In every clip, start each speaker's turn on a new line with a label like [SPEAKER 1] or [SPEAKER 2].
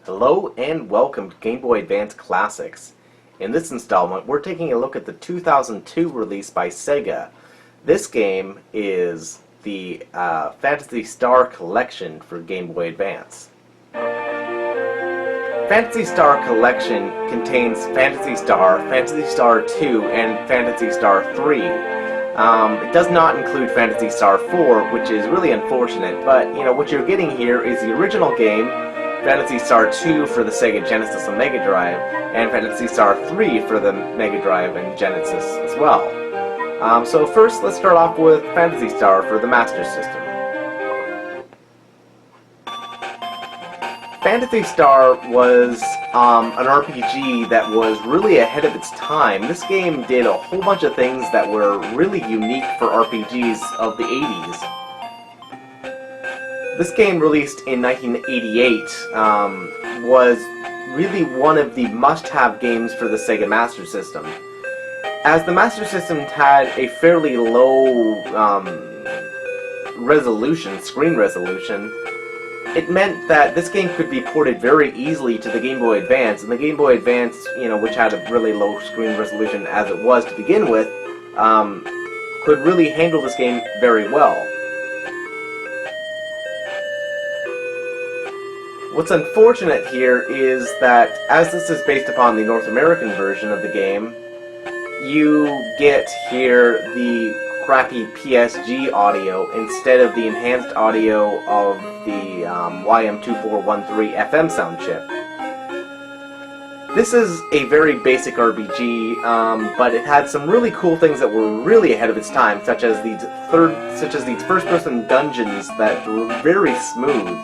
[SPEAKER 1] Hello and welcome to Game Boy Advance Classics. In this installment, we're taking a look at the 2002 release by Sega. This game is the Phantasy Star Collection for Game Boy Advance. Phantasy Star Collection contains Phantasy Star, Phantasy Star 2, and Phantasy Star 3. It does not include Phantasy Star 4, which is really unfortunate, but what you're getting here is the original game, Phantasy Star 2 for the Sega Genesis and Mega Drive, and Phantasy Star 3 for the Mega Drive and Genesis as well. So first, let's start off with Phantasy Star for the Master System. Phantasy Star was an RPG that was really ahead of its time. This game did a whole bunch of things that were really unique for RPGs of the 80s. This game, released in 1988, was really one of the must-have games for the Sega Master System. As the Master System had a fairly low screen resolution, it meant that this game could be ported very easily to the Game Boy Advance, and the Game Boy Advance, which had a really low screen resolution as it was to begin with, could really handle this game very well. What's unfortunate here is that, as this is based upon the North American version of the game, you get here the crappy PSG audio instead of the enhanced audio of the YM2413 FM sound chip. This is a very basic RPG, but it had some really cool things that were really ahead of its time, such as these first-person dungeons that were very smooth.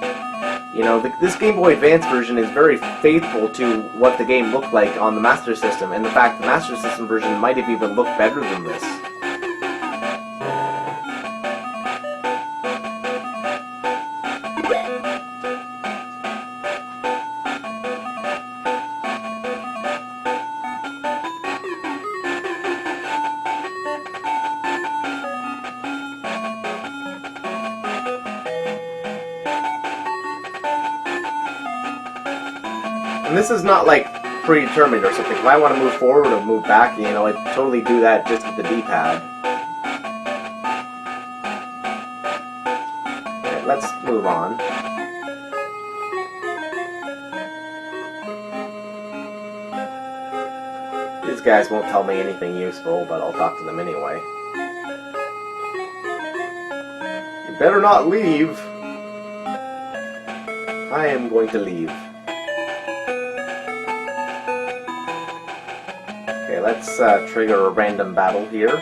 [SPEAKER 1] This Game Boy Advance version is very faithful to what the game looked like on the Master System, and the fact the Master System version might have even looked better than this. And this is not like predetermined or something. If I want to move forward or move back, I'd totally do that just with the D-pad. Okay, let's move on. These guys won't tell me anything useful, but I'll talk to them anyway. You better not leave. I am going to leave. Okay, let's trigger a random battle here.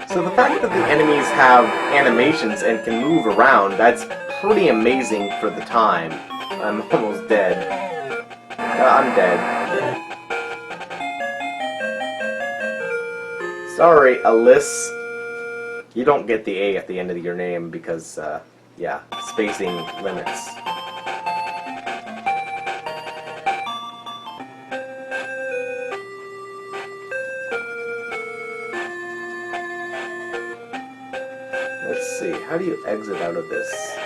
[SPEAKER 1] So the fact that the enemies have animations and can move around, that's pretty amazing for the time. I'm almost dead. I'm dead. Sorry, Alice. You don't get the A at the end of your name because, yeah, spacing limits. Let's see, how do you exit out of this?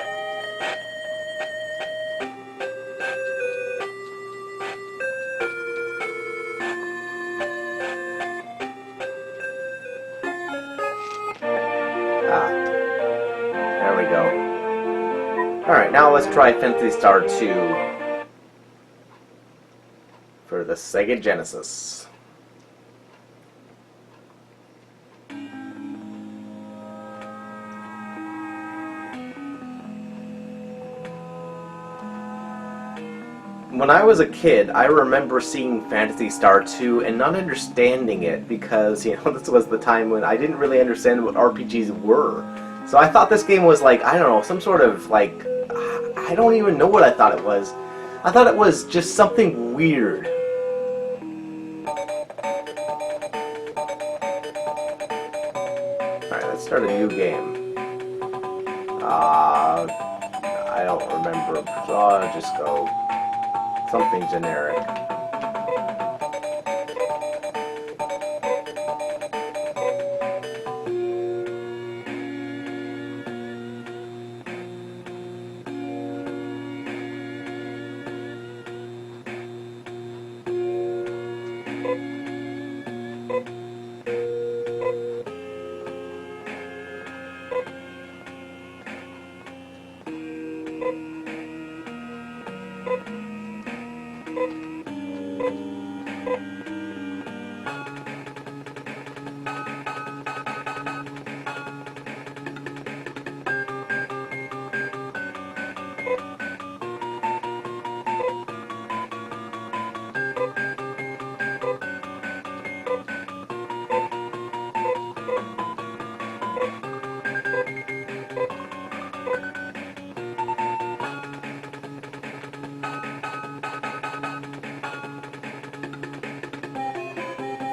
[SPEAKER 1] There we go. Alright, now let's try Phantasy Star 2 for the Sega Genesis. When I was a kid, I remember seeing Phantasy Star 2 and not understanding it because, this was the time when I didn't really understand what RPGs were. So I thought this game was like, I don't know, some sort of like, I don't even know what I thought it was. I thought it was just something weird. Alright, let's start a new game. I don't remember, so I'll just go something generic.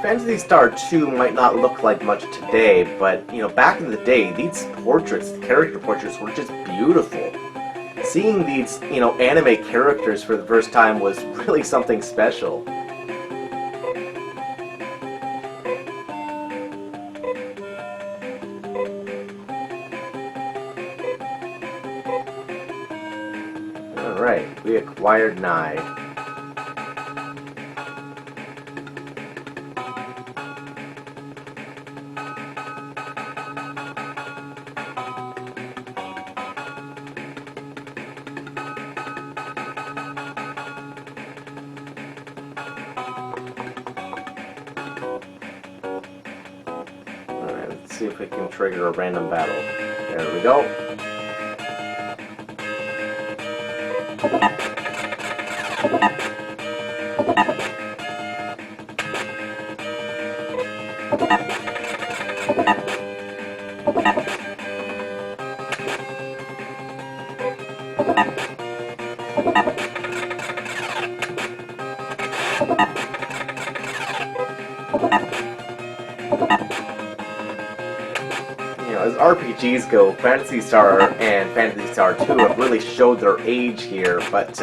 [SPEAKER 1] Phantasy Star 2 might not look like much today, but, you know, back in the day, these portraits, the character portraits, were just beautiful. Seeing these, you know, anime characters for the first time was really something special. Alright, we acquired Nye. See if we can trigger a random battle. There we go. As RPGs go, Phantasy Star and Phantasy Star 2 have really showed their age here, but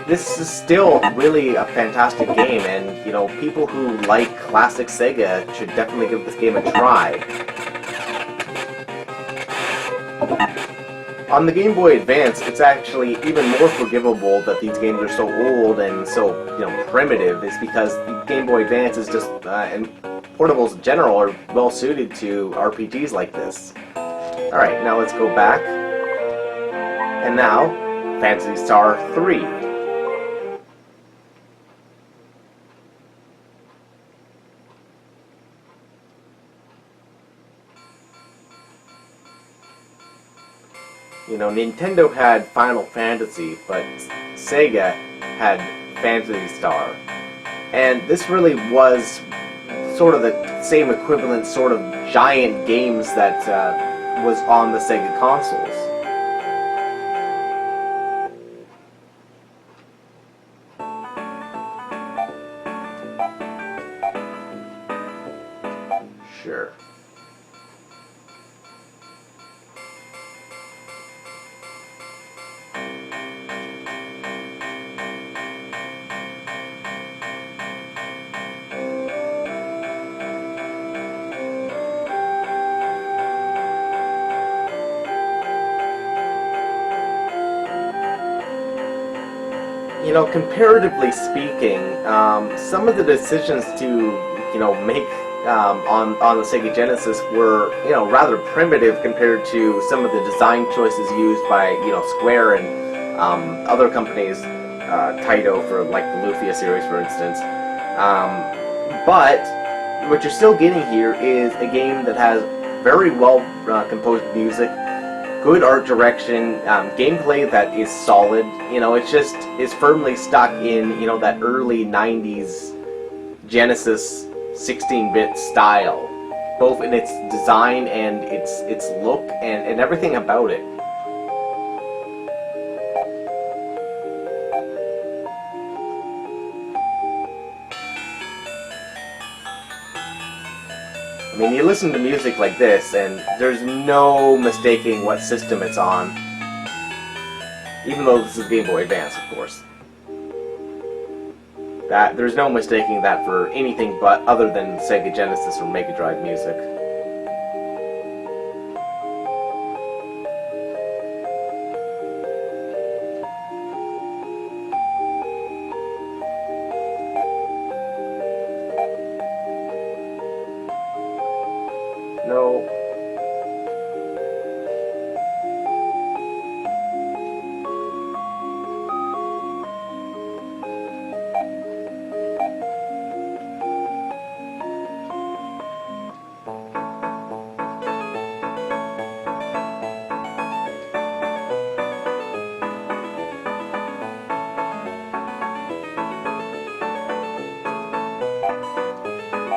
[SPEAKER 1] this is still really a fantastic game, and, you know, people who like classic Sega should definitely give this game a try. On the Game Boy Advance, it's actually even more forgivable that these games are so old and so, you know, primitive, is because the Game Boy Advance is just, and portables in general are well suited to RPGs like this. Alright, now let's go back. And now, Phantasy Star 3. You know, Nintendo had Final Fantasy, but Sega had Phantasy Star. And this really was sort of the same equivalent sort of giant games that was on the Sega consoles. Sure. You know, comparatively speaking, some of the decisions to, you know, make on the Sega Genesis were, you know, rather primitive compared to some of the design choices used by, you know, Square and other companies, Taito for like the Lufia series, for instance. But what you're still getting here is a game that has very well composed music, good art direction, gameplay that is solid. You know, it just is firmly stuck in, you know, that early 90s Genesis 16-bit style, both in its design and its look and everything about it. I mean, you listen to music like this, and there's no mistaking what system it's on. Even though this is Game Boy Advance, of course. That there's no mistaking that for anything but other than Sega Genesis or Mega Drive music. No.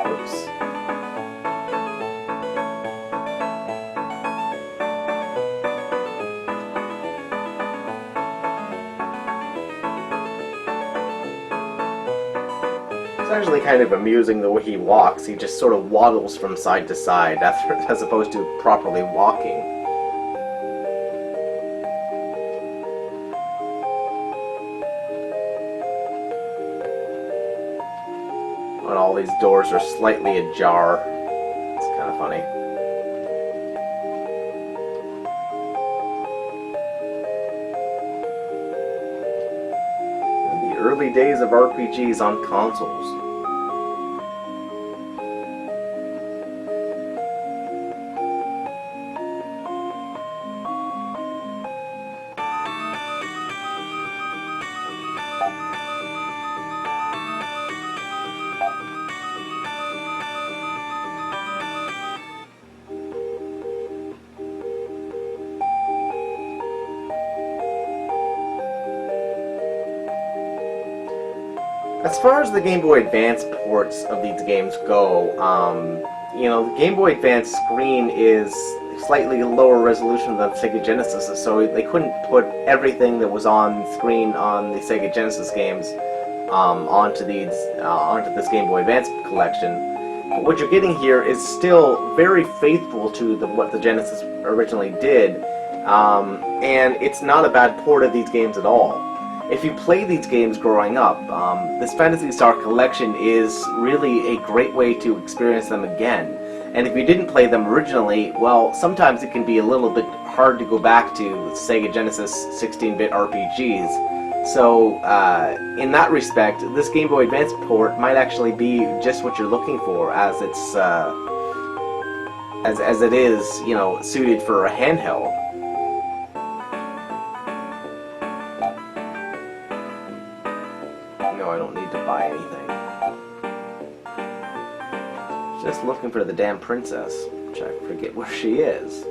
[SPEAKER 1] Oops. It's actually kind of amusing the way he walks. He just sort of waddles from side to side as opposed to properly walking. And all these doors are slightly ajar. It's kind of funny. Early days of RPGs on consoles. As far as the Game Boy Advance ports of these games go, you know, the Game Boy Advance screen is slightly lower resolution than the Sega Genesis, so they couldn't put everything that was on screen on the Sega Genesis games onto this Game Boy Advance collection. But what you're getting here is still very faithful to what the Genesis originally did, and it's not a bad port of these games at all. If you play these games growing up, this Phantasy Star collection is really a great way to experience them again. And if you didn't play them originally, well, sometimes it can be a little bit hard to go back to Sega Genesis 16-bit RPGs. So, in that respect, this Game Boy Advance port might actually be just what you're looking for, as it's, as it is, you know, suited for a handheld. No, I don't need to buy anything. Just looking for the damn princess, which I forget where she is.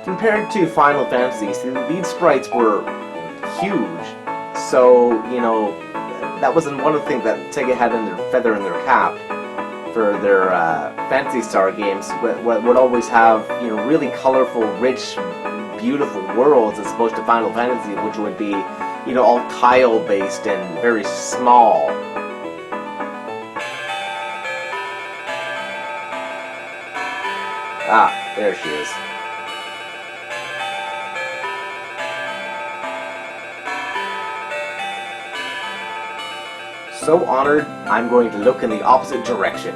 [SPEAKER 1] Compared to Final Fantasy, these sprites were huge, so, you know, that wasn't one of the things that Sega had in their feather in their cap for their Phantasy Star games. Would always have, you know, really colorful, rich, beautiful worlds as opposed to Final Fantasy, which would be, you know, all tile-based and very small. Ah, there she is. So honored, I'm going to look in the opposite direction.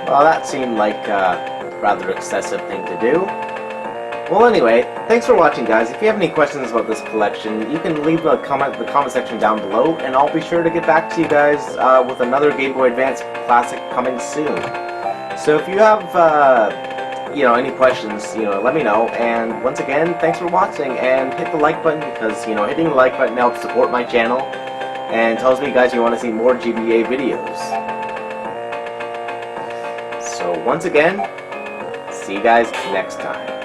[SPEAKER 1] Well, that seemed like a rather excessive thing to do. Well, anyway, thanks for watching, guys. If you have any questions about this collection, you can leave a comment in the comment section down below, and I'll be sure to get back to you guys with another Game Boy Advance classic coming soon. So if you have, any questions, let me know. And once again, thanks for watching, and hit the like button because, hitting the like button helps support my channel and tells me, guys, you want to see more GBA videos. So once again, see you guys next time.